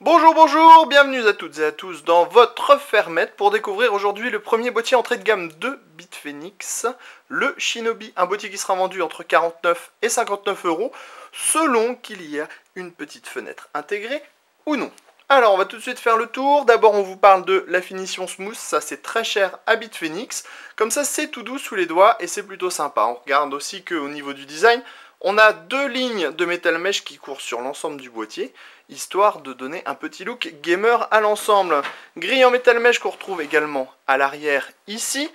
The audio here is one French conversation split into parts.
Bonjour, bonjour, bienvenue à toutes et à tous dans votre fermette pour découvrir aujourd'hui le premier boîtier entrée de gamme de Bitfenix, le Shinobi, un boîtier qui sera vendu entre 49 et 59 euros, selon qu'il y a une petite fenêtre intégrée ou non. Alors on va tout de suite faire le tour. D'abord on vous parle de la finition smooth, ça c'est très cher à Bitfenix, comme ça c'est tout doux sous les doigts et c'est plutôt sympa. On regarde aussi qu'au niveau du design, on a deux lignes de métal mesh qui courent sur l'ensemble du boîtier, histoire de donner un petit look gamer à l'ensemble. Grille en métal mesh qu'on retrouve également à l'arrière ici.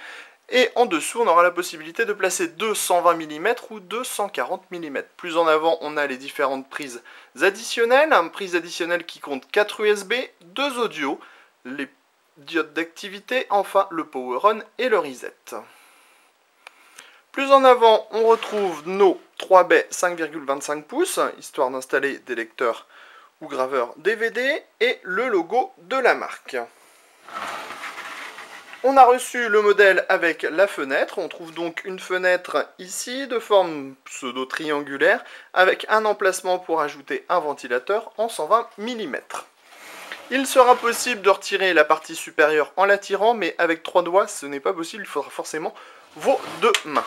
Et en dessous, on aura la possibilité de placer deux 120 mm ou deux 140 mm. Plus en avant, on a les différentes prises additionnelles. Une prise additionnelle qui compte 4 USB, 2 audio, les diodes d'activité, enfin le power on et le reset. Plus en avant, on retrouve nos 3 baies 5,25 pouces, histoire d'installer des lecteurs ou graveurs DVD, et le logo de la marque. On a reçu le modèle avec la fenêtre. On trouve donc une fenêtre ici de forme pseudo-triangulaire avec un emplacement pour ajouter un ventilateur en 120 mm. Il sera possible de retirer la partie supérieure en la tirant, mais avec 3 doigts ce n'est pas possible, il faudra forcément vos deux mains.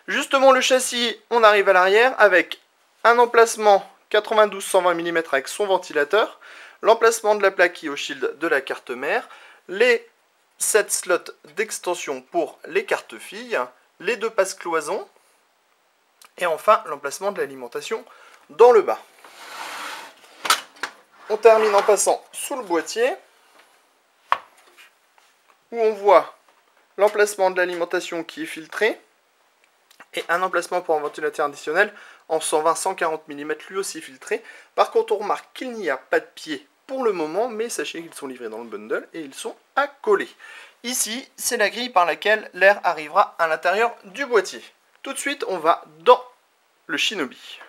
Justement le châssis, on arrive à l'arrière avec un emplacement 92-120 mm avec son ventilateur, l'emplacement de la plaque qui est au shield de la carte mère, les 7 slots d'extension pour les cartes filles, les 2 passes cloisons, et enfin l'emplacement de l'alimentation dans le bas. On termine en passant sous le boîtier, où on voit l'emplacement de l'alimentation qui est filtré, et un emplacement pour un ventilateur additionnel en 120-140 mm lui aussi filtré. Par contre on remarque qu'il n'y a pas de pied pour le moment, mais sachez qu'ils sont livrés dans le bundle et ils sont à coller. Ici, c'est la grille par laquelle l'air arrivera à l'intérieur du boîtier. Tout de suite, on va dans le Shinobi.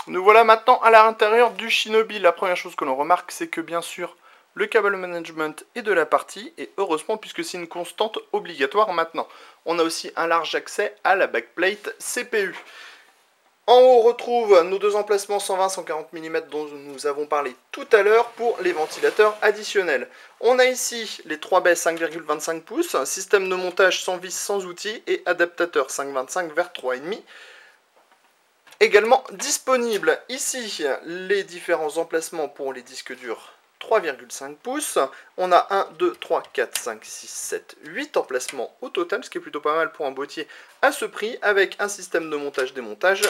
Nous voilà maintenant à l'intérieur du Shinobi. La première chose que l'on remarque, c'est que bien sûr, le câble management est de la partie, et heureusement puisque c'est une constante obligatoire maintenant. On a aussi un large accès à la backplate CPU. En haut, on retrouve nos deux emplacements 120-140 mm dont nous avons parlé tout à l'heure pour les ventilateurs additionnels. On a ici les 3 baies 5,25 pouces, système de montage sans vis, sans outils et adaptateur 5,25 vers 3,5. Également disponible ici les différents emplacements pour les disques durs 3,5 pouces. On a 1, 2, 3, 4, 5, 6, 7, 8 emplacements au total, ce qui est plutôt pas mal pour un boîtier à ce prix, avec un système de montage-démontage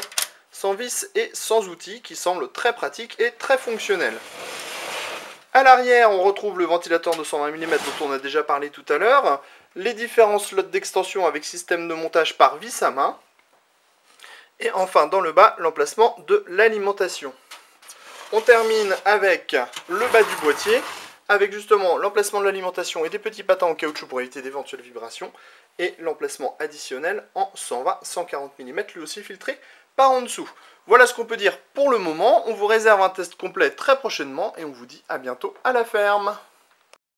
sans vis et sans outils qui semble très pratique et très fonctionnel. À l'arrière, on retrouve le ventilateur de 120 mm dont on a déjà parlé tout à l'heure, les différents slots d'extension avec système de montage par vis à main, et enfin dans le bas, l'emplacement de l'alimentation. On termine avec le bas du boîtier, avec justement l'emplacement de l'alimentation et des petits patins en caoutchouc pour éviter d'éventuelles vibrations, et l'emplacement additionnel en 120-140 mm, lui aussi filtré par en dessous. Voilà ce qu'on peut dire pour le moment. On vous réserve un test complet très prochainement, et on vous dit à bientôt à la ferme.